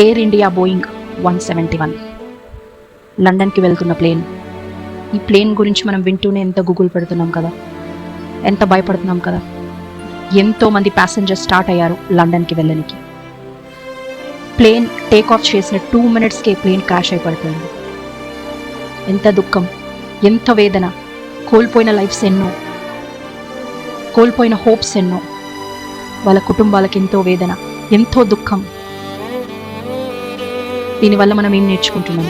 Air India Boeing 171 లండన్కి వెళ్తున్న plane. ఈ plane గురించి మనం వింటూనే ఎంత గూగుల్ పెడుతున్నాం కదా, ఎంత భయపడుతున్నాం కదా. ఎంతోమంది ప్యాసింజర్స్ స్టార్ట్ అయ్యారు లండన్కి వెళ్ళడానికి. ప్లేన్ టేక్ ఆఫ్ చేసిన 2 minutesకే ప్లేన్ క్రాష్ అయిపడుతుంది. ఎంత దుఃఖం, ఎంత వేదన, కోల్పోయిన లైఫ్స్ ఎన్నో, కోల్పోయిన హోప్స్ ఎన్నో, వాళ్ళ కుటుంబాలకు ఎంతో వేదన, ఎంతో దుఃఖం. దీనివల్ల మనం ఏం నేర్చుకుంటున్నాం?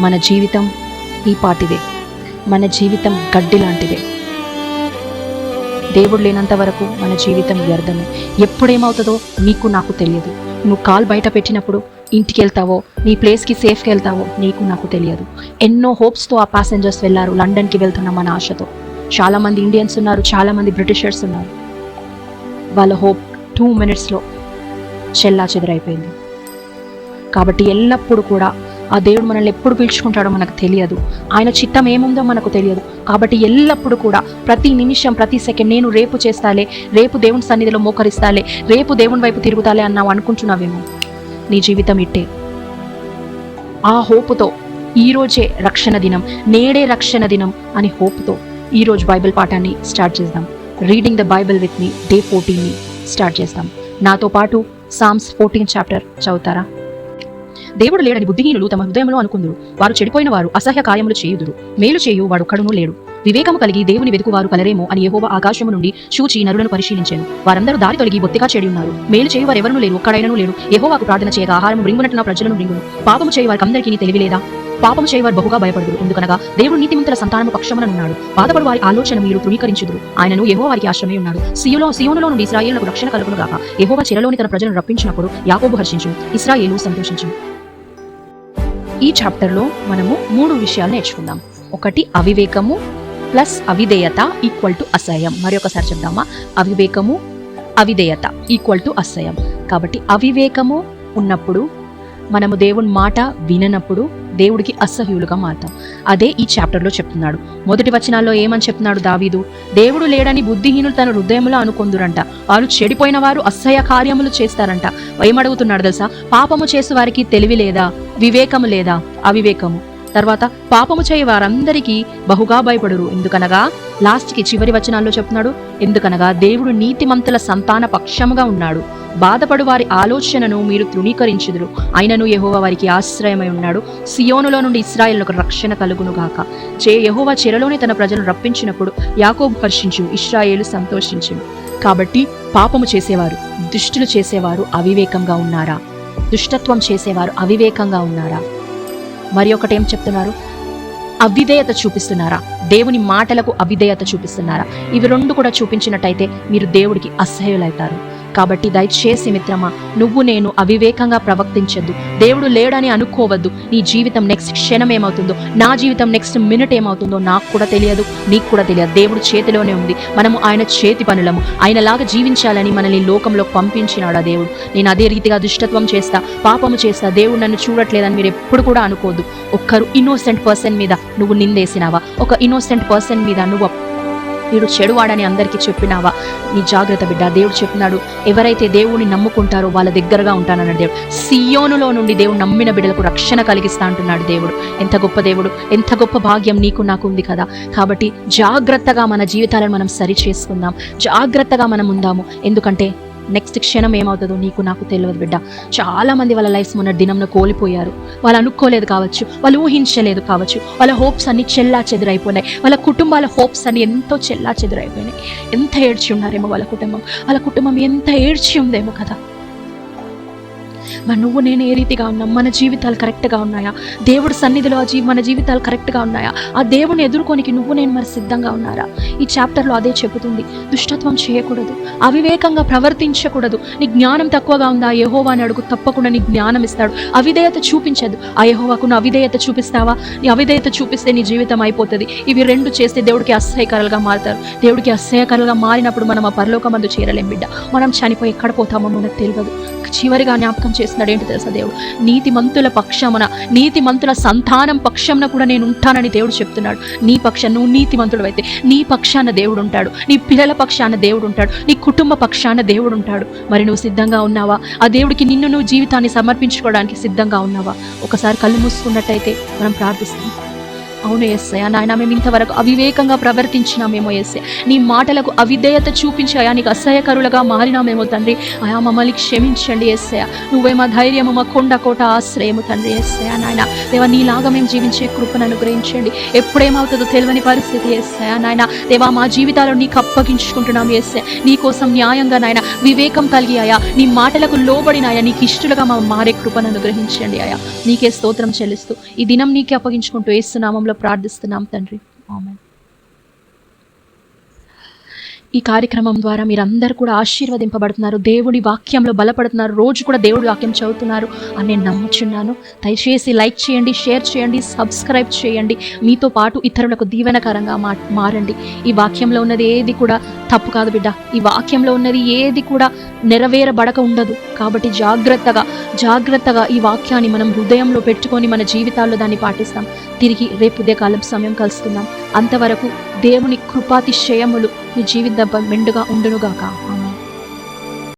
మన జీవితం ఈ పాటిదే, మన జీవితం గడ్డి లాంటిదే. దేవుడు లేనంత వరకు మన జీవితం వ్యర్థమే. ఎప్పుడేమవుతుందో నీకు నాకు తెలియదు. నువ్వు కాల్ బయట పెట్టినప్పుడు ఇంటికి వెళ్తావో, నీ ప్లేస్కి సేఫ్కి వెళ్తావో నీకు నాకు తెలియదు. ఎన్నో హోప్స్తో ఆ ప్యాసింజర్స్ వెళ్ళారు లండన్కి వెళ్తున్నాం మన ఆశతో. చాలామంది ఇండియన్స్ ఉన్నారు, చాలామంది బ్రిటిషర్స్ ఉన్నారు. వాళ్ళ హోప్ 2 minutesలో చెల్లా చెదరైపోయింది. కాబట్టి ఎల్లప్పుడూ కూడా ఆ దేవుడు మనల్ని ఎప్పుడు పిలుచుకుంటాడో మనకు తెలియదు, ఆయన చిత్తం ఏముందో మనకు తెలియదు. కాబట్టి ఎల్లప్పుడూ కూడా ప్రతి నిమిషం, ప్రతి సెకండ్ నేను రేపు చేస్తాలే, రేపు దేవుని సన్నిధిలో మోకరిస్తాలే, రేపు దేవుని వైపు తిరుగుతాలే అన్నావు అనుకుంటున్నావేమో. నీ జీవితం ఇట్టే. ఆ హోపుతో ఈరోజే రక్షణ దినం, నేడే రక్షణ దినం అని హోపుతో ఈరోజు బైబిల్ పాఠాన్ని స్టార్ట్ చేద్దాం. Reading the Bible with me day 14ని స్టార్ట్ చేద్దాం. నాతో పాటు సామ్స్ 14 chapter చదువుతారా? దేవుడు లేడని బుద్ధిహీనులు తమ హృదయంలో అనుకుందురు. వారు చెడిపోయిన వారు అసహ్య కార్యములు చేయుదురు. మేలు చేయు వాడు ఒక్కడునూ లేడు. వివేకము కలిగి దేవుని వెతుకువారు కలరేమో అని యెహోవా ఆకాశము నుండి చూచి నరులను పరిశీలించెను. వారందరూ దారి తొలగి బొత్తిగా చెడి ఉన్నారు. మేలు చేయు వారు ఎవరునూ లేరు, ఒక్కడైనను లేడు. యెహోవాకు ప్రార్థన చేయగా ఆహారం రింగునట్టు నా ప్రజలను రింగును. పాపము చేయు వారికి అందరికీ తెలివి లేదా? పాపము చేయవారు బహుగా భయపడుదురు. ఎందుకనగా దేవుడు నీతిమంతుల సంతానము పక్షముననున్నాడు. బాధపడు వారి ఆలోచన మీరు తృణీకరించుదురు. ఆయనను యెహోవా వారికి ఆశ్రమై ఉన్నాడు. సియోనులో నుండి ఇశ్రాయేలునకు రక్షణ కలుగును గాక. యెహోవా చెరలోని తన ప్రజలను రప్పించినప్పుడు యాకోబు హర్షించు, ఇశ్రాయేలు సంతోషించు. ఈ చాప్టర్లో మనము 3 విషయాలు నేర్చుకుందాం. ఒకటి, అవివేకము ప్లస్ అవిధేయత ఈక్వల్ టు అసహ్యం. మరి ఒకసారి చెప్దామా? అవివేకము, అవిధేయత ఈక్వల్ టు అసహ్యం. కాబట్టి అవివేకము ఉన్నప్పుడు, మనము దేవుని మాట విననప్పుడు దేవుడికి అసహ్యులుగా మారుతాం. అదే ఈ చాప్టర్లో చెప్తున్నాడు. మొదటి వచనాల్లో ఏమని చెప్తున్నాడు దావీదు? దేవుడు లేడని బుద్ధిహీనులు తన హృదయంలో అనుకొందురంట. వాళ్ళు చెడిపోయిన వారు అసహ్య కార్యములు చేస్తారంట. ఏమడుగుతున్నాడు తెలుసా? పాపము చేసే వారికి తెలివి లేదా? వివేకము లేదా? అవివేకము. తర్వాత పాపము చేయ వారందరికీ బహుగా భయపడురు. ఎందుకనగా లాస్ట్కి చివరి వచనాల్లో చెప్తున్నాడు, ఎందుకనగా దేవుడు నీతిమంతుల సంతాన పక్షముగా ఉన్నాడు. బాధపడు వారి ఆలోచనను మీరు తృణీకరించుదురు. ఆయనను యెహోవా వారికి ఆశ్రయమై ఉన్నాడు. సియోనులో నుండి ఇశ్రాయేలునకు రక్షణ కలుగును గాక. యెహోవా చెరలోని తన ప్రజలను రప్పించినప్పుడు యాకోబు హర్షించు, ఇశ్రాయేలు సంతోషించు. కాబట్టి పాపము చేసేవారు, దుష్టులు చేసేవారు అవివేకంగా ఉన్నారా? దుష్టత్వం చేసేవారు అవివేకంగా ఉన్నారా? మరి ఒకటి ఏం చెప్తున్నారు? అవిధేయత చూపిస్తున్నారా? దేవుని మాటలకు అవిధేయత చూపిస్తున్నారా? ఇవి 2 కూడా చూపించినట్టయితే మీరు దేవుడికి అసహ్యులవుతారు. కాబట్టి దయచేసి మిత్రమా, నువ్వు నేను అవివేకంగా ప్రవర్తించద్దు. దేవుడు లేడని అనుకోవద్దు. నీ జీవితం నెక్స్ట్ క్షణం ఏమవుతుందో, నా జీవితం నెక్స్ట్ మినిట్ ఏమవుతుందో నాకు కూడా తెలియదు, నీకు కూడా తెలియదు. దేవుడు చేతిలోనే ఉంది. మనము ఆయన చేతి పనులము. ఆయనలాగా జీవించాలని మనల్ని లోకంలో పంపించినాడు ఆ దేవుడు. నేను అదే రీతిగా దుష్టత్వం చేస్తా, పాపము చేస్తా, దేవుడు నన్ను చూడట్లేదని మీరు ఎప్పుడు కూడా అనుకోవద్దు. ఒక్కరు ఇన్నోసెంట్ పర్సన్ మీద నువ్వు నిందేసినావా? ఒక ఇన్నోసెంట్ పర్సన్ మీద నువ్వు వీడు చెడువాడని అందరికీ చెప్పినావా? నీ జాగ్రత్త బిడ్డ. దేవుడు చెప్పినాడు, ఎవరైతే దేవుడిని నమ్ముకుంటారో వాళ్ళ దగ్గరగా ఉంటానన్నాడు దేవుడు. సియోనులో నుండి దేవుడు నమ్మిన బిడ్డలకు రక్షణ కలిగిస్తా అంటున్నాడు దేవుడు. ఎంత గొప్ప దేవుడు, ఎంత గొప్ప భాగ్యం నీకు నాకు ఉంది కదా. కాబట్టి జాగ్రత్తగా మన జీవితాలను మనం సరి చేసుకుందాం, జాగ్రత్తగా మనం ఉందాము. ఎందుకంటే నెక్స్ట్ క్షణం ఏమవుతుందో నీకు నాకు తెలియదు బిడ్డ. చాలా మంది వాళ్ళ లైఫ్స్ మొన్న దినంలో కోల్పోయారు. వాళ్ళు అనుకోలేదు కావచ్చు, వాళ్ళు ఊహించలేదు కావచ్చు. వాళ్ళ హోప్స్ అన్ని చెల్లా చెదురైపోయినాయి. వాళ్ళ కుటుంబాల హోప్స్ అన్ని ఎంతో చెల్లా చెదురైపోయినాయి. ఎంత ఏడ్చి ఉన్నారేమో వాళ్ళ కుటుంబం ఎంత ఏడ్చి ఉందేమో కదా. మరి నువ్వు నేను ఏ రీతిగా ఉన్నాం? మన జీవితాలు కరెక్ట్గా ఉన్నాయా? దేవుడి సన్నిధిలో మన జీవితాలు కరెక్ట్గా ఉన్నాయా? ఆ దేవుని ఎదుర్కోనికి నువ్వు నేను మరి సిద్ధంగా ఉన్నారా? ఈ చాప్టర్లో అదే చెబుతుంది. దుష్టత్వం చేయకూడదు, అవివేకంగా ప్రవర్తించకూడదు. నీ జ్ఞానం తక్కువగా ఉందా? యెహోవా అని అడుగు, తప్పకుండా నీ జ్ఞానం ఇస్తాడు. అవిధేయత చూపించదు. ఆ యెహోవాకు నువ్వు అవిధేయత చూపిస్తావా? నీ అవిధేయత చూపిస్తే నీ జీవితం అయిపోతుంది. ఇవి 2 చేస్తే దేవుడికి అసహ్యకరాలుగా మారుతారు. దేవుడికి అసహ్యకరాలుగా మారినప్పుడు మనం ఆ పరలోకమందు చేరలేం బిడ్డ. మనం చనిపోయి ఎక్కడ పోతామో మనకు తెలియదు. చివరిగా జ్ఞాపకం చేస్తున్నాడు ఏంటి తెలుసా దేవుడు, నీతిమంతుల పక్షమున, నీతిమంతుల సంతానం పక్షమున కూడా నేను ఉంటానని దేవుడు చెప్తున్నాడు. నీ పక్షాన, నువ్వు నీతిమంతుడు అయితే నీ పక్షాన దేవుడు ఉంటాడు, నీ పిల్లల పక్షాన దేవుడు ఉంటాడు, నీ కుటుంబ పక్షాన దేవుడు ఉంటాడు. మరి నువ్వు సిద్ధంగా ఉన్నావా? ఆ దేవుడికి నిన్ను నువ్వు జీవితాన్ని సమర్పించుకోవడానికి సిద్ధంగా ఉన్నావా? ఒకసారి కళ్ళు మూసుకున్నట్టయితే మనం ప్రార్థిస్తాం. అవును యేసయ్య, నాయన మేము ఇంతవరకు అవివేకంగా ప్రవర్తించినామేమో యేసయ్య, నీ మాటలకు అవిధేయత చూపించాయా, నీకు అసహ్యకరులుగా మారినామేమో తండ్రి. అయా మమ్మల్ని క్షమించండి యేసయ్య. నువ్వే మా ధైర్యము, మా కొండ కోట ఆశ్రయము తండ్రి యేసయ్య. నాయన దేవా, నీలాగా మేము జీవించే కృపను అనుగ్రహించండి. ఎప్పుడేమవుతుందో తెలియని పరిస్థితి యేసయ్య. నాయన దేవా, మా జీవితాలను నీకు అప్పగించుకుంటున్నాం యేసయ్య. నీ కోసం న్యాయంగా నాయన వివేకం కలిగి అయా, నీ మాటలకు లోబడినాయా, నీకు ఇష్టలుగా మా మారే కృపను అనుగ్రహించండి అయా. నీకే స్తోత్రం చెల్లిస్తూ ఈ దినం నీకే అప్పగించుకుంటూ యేసు నామములో ప్రార్థిస్తున్నాం తండ్రి, ఆమేన్. ఈ కార్యక్రమం ద్వారా మీరందరూ కూడా ఆశీర్వదింపబడుతున్నారు, దేవుడి వాక్యంలో బలపడుతున్నారు, రోజు కూడా దేవుడి వాక్యం చదువుతున్నారు అని నేను నమ్ముచున్నాను. దయచేసి లైక్ చేయండి, షేర్ చేయండి, సబ్స్క్రైబ్ చేయండి. మీతో పాటు ఇతరులకు దీవెనకరంగా మారండి. ఈ వాక్యంలో ఉన్నది ఏది కూడా తప్పు కాదు బిడ్డ. ఈ వాక్యంలో ఉన్నది ఏది కూడా నెరవేరబడక ఉండదు. కాబట్టి జాగ్రత్తగా ఈ వాక్యాన్ని మనం హృదయంలో పెట్టుకొని మన జీవితాల్లో దాన్ని పాటిస్తాం. తిరిగి రేపు ఉదయకాలం సమయం కలుసుకుందాం. అంతవరకు దేవుని కృపాతిశయములు మీ జీవిత మెండుగా ఉండునుగాక.